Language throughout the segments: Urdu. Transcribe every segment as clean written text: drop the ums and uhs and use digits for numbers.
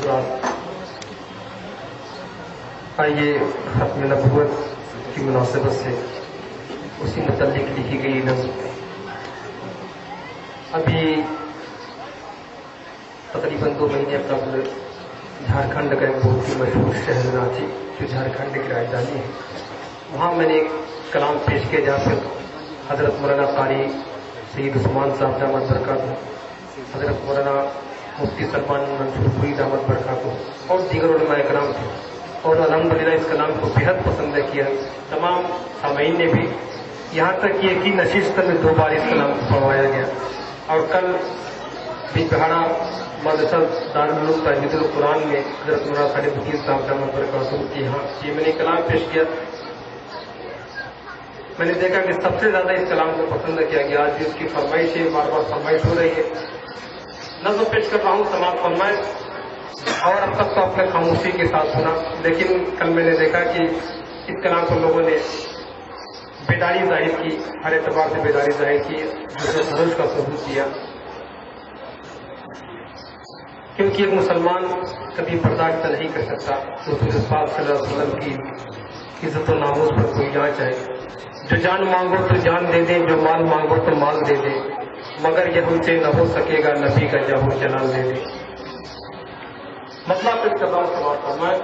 حضرات، آئیے ختم نبوت کی مناسبت سے اسی متعلق لکھی گئی نظم ابھی تقریباً 2 مہینے قبل جھارکھنڈ کا ایک بہت ہی مشہور شہر رانچی جو جھارکھنڈ کی راجدھانی ہے، وہاں میں نے ایک کلام پیش کیا جہاں سے حضرت مولانا قاری سید عثمان صاحب دامت برکاتہ، حضرت مولانا مفتی سلمان منصور پوری دامت برکاتہ اور دیگر علماء کرام تھے، اور الحمدللہ اس کلام کو بہت پسند کیا تمام سامعین نے بھی، یہاں تک کہ ایک ہی نشست میں 2 بار اس کلام کو پڑھوایا گیا۔ اور کل بھی بہاڑا مدرسہ دارالعلوم تحفیظ القرآن میں حضرت مولانا خالد الدین صاحب دامت برکاتہ کے یہاں یہ میں نے کلام پیش کیا، میں نے دیکھا کہ سب سے زیادہ اس کلام کو پسند کیا گیا۔ آج بھی اس کی فرمائش ہے، بار بار فرمائش ہو رہی ہے، نظم پیش کر رہا ہوں، سماعت فرمائے۔ اور اب تک تو آپ نے خاموشی کے ساتھ سنا، لیکن کل میں نے دیکھا کہ اس کلام کو لوگوں نے بیداری ظاہر کی، ہر اعتبار سے بیداری ظاہر کی، سمجھ کا ثبوت دیا، کیونکہ ایک مسلمان کبھی برداشت نہیں کر سکتا رسول پاک صلی اللہ علیہ وسلم کی عزت و ناموس پر کوئی جانچ آئے۔ جو جان مانگو تو جان دے دیں، جو مال مانگو تو مال دے دیں، مگر یہ ان سے نہ ہو سکے گا نبی کا جاہ و جلال دے دیں۔ مطلب اس کا بات سماعت فرمائے۔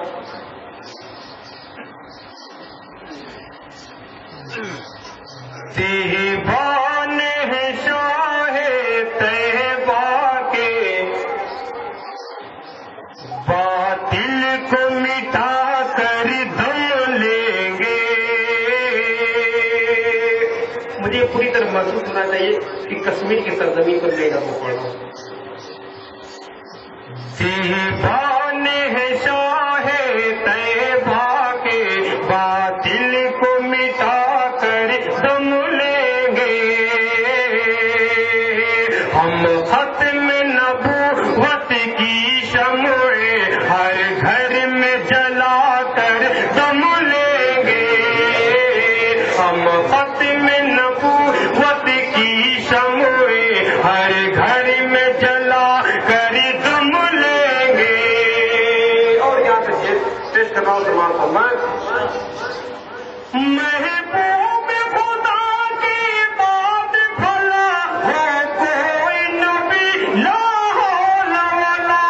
دیوان ہے شاہ طیبہ کے، باطل کو مٹا کر دم لیں گے۔ مجھے پوری طرح محسوس ہونا چاہیے کہ کشمیر کی سرزمین پر میں نہ پڑھ رہا ہوں۔ دیوان ہے شاہ طیبہ کے، باطل کو مٹا کر دم لیں گے۔ ہم ختم نبوت کی شمعیں ہر گھر میں جلا کر دم لیں گے۔ ہم ختم نبوت کی شمعیں ہر گھر میں جلا کر دم لیں گے۔ اور یہاں سے پیش کر رہا ہوں سماعت فرمائے۔ محبوب خدا کی بات بھلا ہے کوئی نبی لا حول ولا۔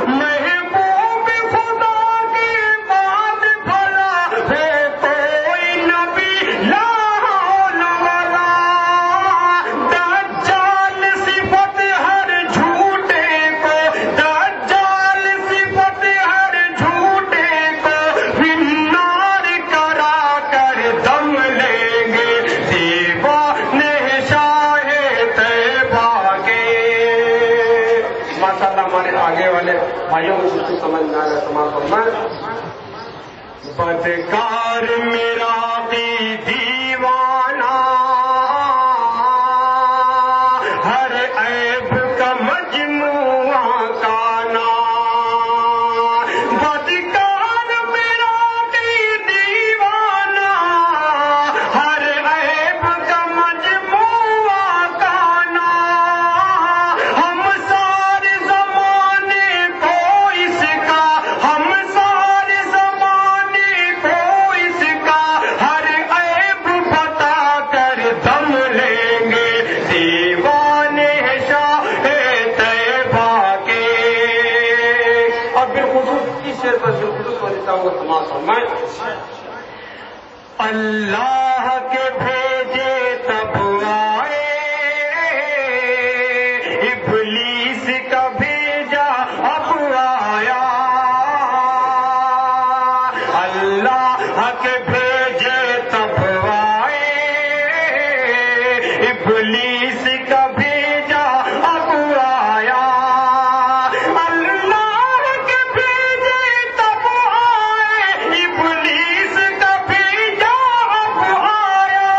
محبوب خدا کی بات بھلا ہے کوئی نبی لا حول ولا۔ دجال صفت ہر جھوٹے کو، دجال صفت ہر جھوٹے کو فنار کرا کر دم لیں گے۔ دیوان شاہ طیبہ کے۔ ماشاء اللہ ہمارے آگے والے بھائیوں کو کچھ سمجھ میں آ رہا ہے، سماعت فرمائے۔ بدکار میرا بھی دیوانہ، ہر عیب کا مجموعہ کانا۔ بدکار میرا بھی دیوانہ، ہر عیب کا مجموعہ کانا۔ ہم سارے زمانے کو اس کا، ہم سارے زمانے کو اس کا ہر عیب بتا کر دم لیں گے۔ دیوان شاہ طیبہ کے۔ اور بالخصوص اس شعر پر بالخصوص میں دیتا ہوں سماعت فرمائے۔ اللہ کے بھیجے تب آئے، ابلیس کا بھیجا اب آیا۔ اللہ کے بھیجے تب آئے، ابلیس کا بھیجا اب آیا۔ اللہ کے بھیجے تب آئے، ابلیس کا بھیجا اب آیا۔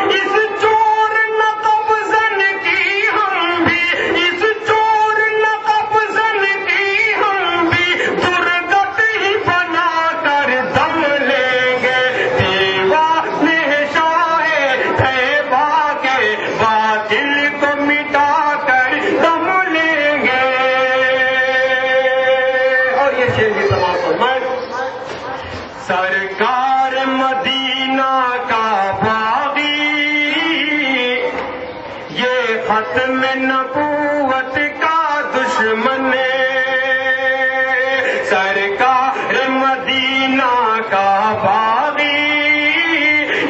اس چور نقب زن کی ہم بھی، اس چور نقب زن کی ہم بھی درگت ہی بنا کر دم لیں گے۔ دیوان شاہ طیبہ ختم نبوت کا دشمن سرکار مدینہ کا باغی،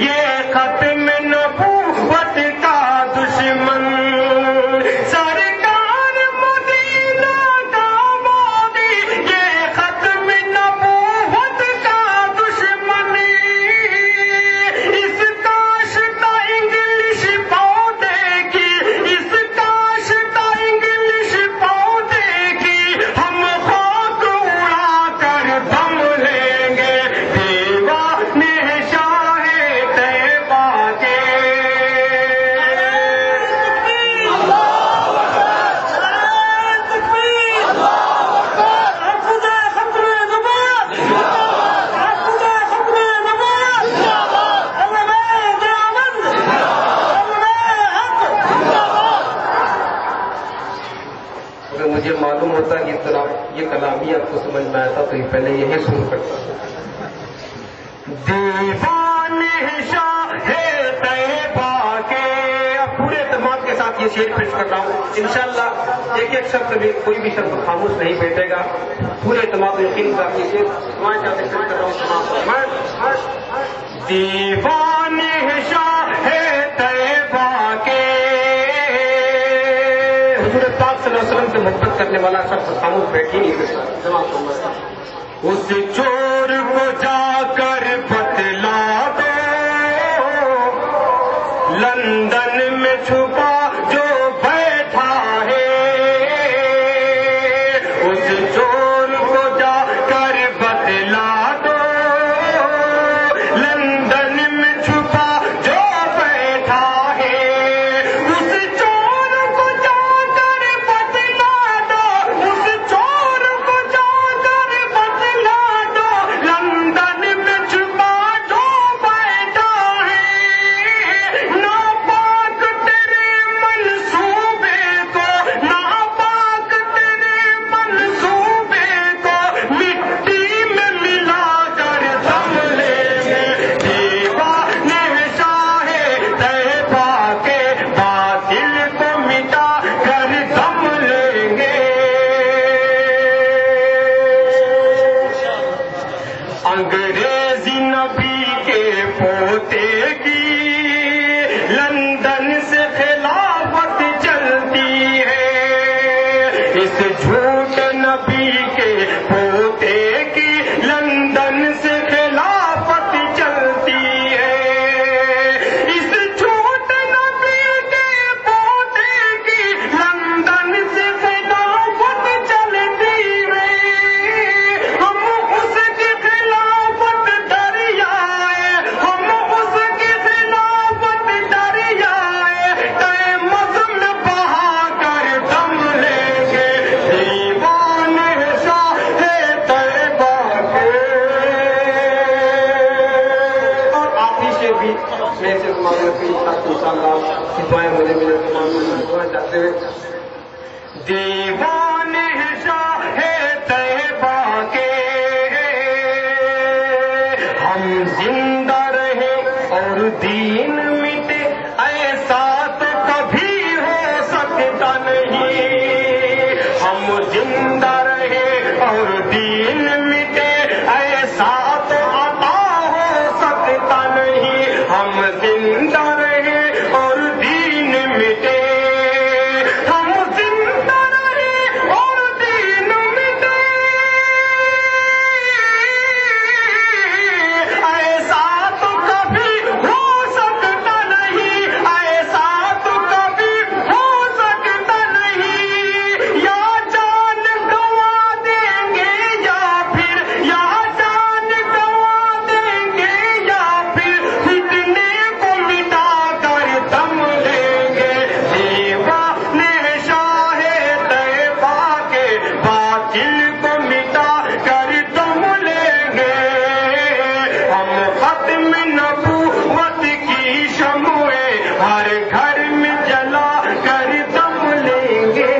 یہ ختم نبوت کا دشمن سرکار مدینہ کا باغی، یہ ختم نبوت کا دشمن، اس کاشتہ انگلش پودے کی، اس کاشتہ انگلش پودے کی ہم خاک اڑا کر دم لیں گے، دیوانے شاہ طیبہ کے۔ اگر مجھے معلوم ہوتا کہ یہ کلام ہی آپ کو سمجھ میں آتا تو یہ پہلے یہی سن کرتا۔ دیوانے شاہ طیبہ کے، اب پورے اعتماد کے ساتھ یہ شعر پیش کر رہا ہوں، انشاءاللہ ایک ایک شبد بھی، کوئی بھی شبد خاموش نہیں بیٹھے گا، پورے اعتماد و یقین کے ساتھ یہ شعر سماج جاتے پیش کر رہا ہوں۔ دیوانے شاہ طیبہ کے، حضور پاک صلی اللہ علیہ وسلم سے محبت کرنے والا شخص خاموش بیٹھی نہیں سکتا۔ اس چور کو جا کر بتلا دو، لندن میں چھپا جو بیٹھا ہے، اس چور کو جا کر بتلا دو، لندن میں چھپا جو بیٹھا ہے، اس چور کو جا کر بتلا دو، اس چور کو جا کر بتلا دو، لندن میں چھپا جو بیٹھا ہے، ناپاک تیرے منصوبے کو، ناپاک تیرے منصوبے کو مٹی میں ملا کر دم لیں گے، دیوانے شاہ طیبہ کے باطل کو مٹا کر دم لیں گے۔ انگریزی نبی کے پوتے کی لندن سے خلافت چلتی ہے، اس جھوٹ نبی کے پوتے کی لندن سے خلافت چلتی ہے، اس جھوٹ نبی کے پوتے کی لندن سے خلافت چلتی ہے، ہم اس کی خلافت دریائے، ہم اس کی خلافت دریائے تیمز میں بہا کر دم لیں گے، دیوانے شاہ طیبہ کے۔ اور آخری شعر بھی میں اسے معلوم کی انشاءاللہ دعائیں مجھے ملے تو معلوم چاہتے ہوئے، دیوانے شاہ طیبہ کے، ہم زندہ رہے اور دین مٹے ایسا تو کبھی ہو سکتا نہیں، ہم زندہ رہے اور دین مٹے ایسا تو عطا ہو سکتا نہیں، ہم زندہ رہے اور دین مٹے، ہم زندہ رہے اور دین مٹے، ایسا تو کبھی ہو سکتا نہیں، ایسا تو کبھی ہو سکتا نہیں، یا جان گنوا دیں گے یا پھر، یا جان گنوا دیں گے یا پھر فتنے کو مٹا کر دم لیں گے، دیوانے شاہ طیبہ کے باطل کو مٹا کر دم لیں گے، ہم ختم نبوت کی شمعیں ہر گھر میں جلا کر دم لیں گے۔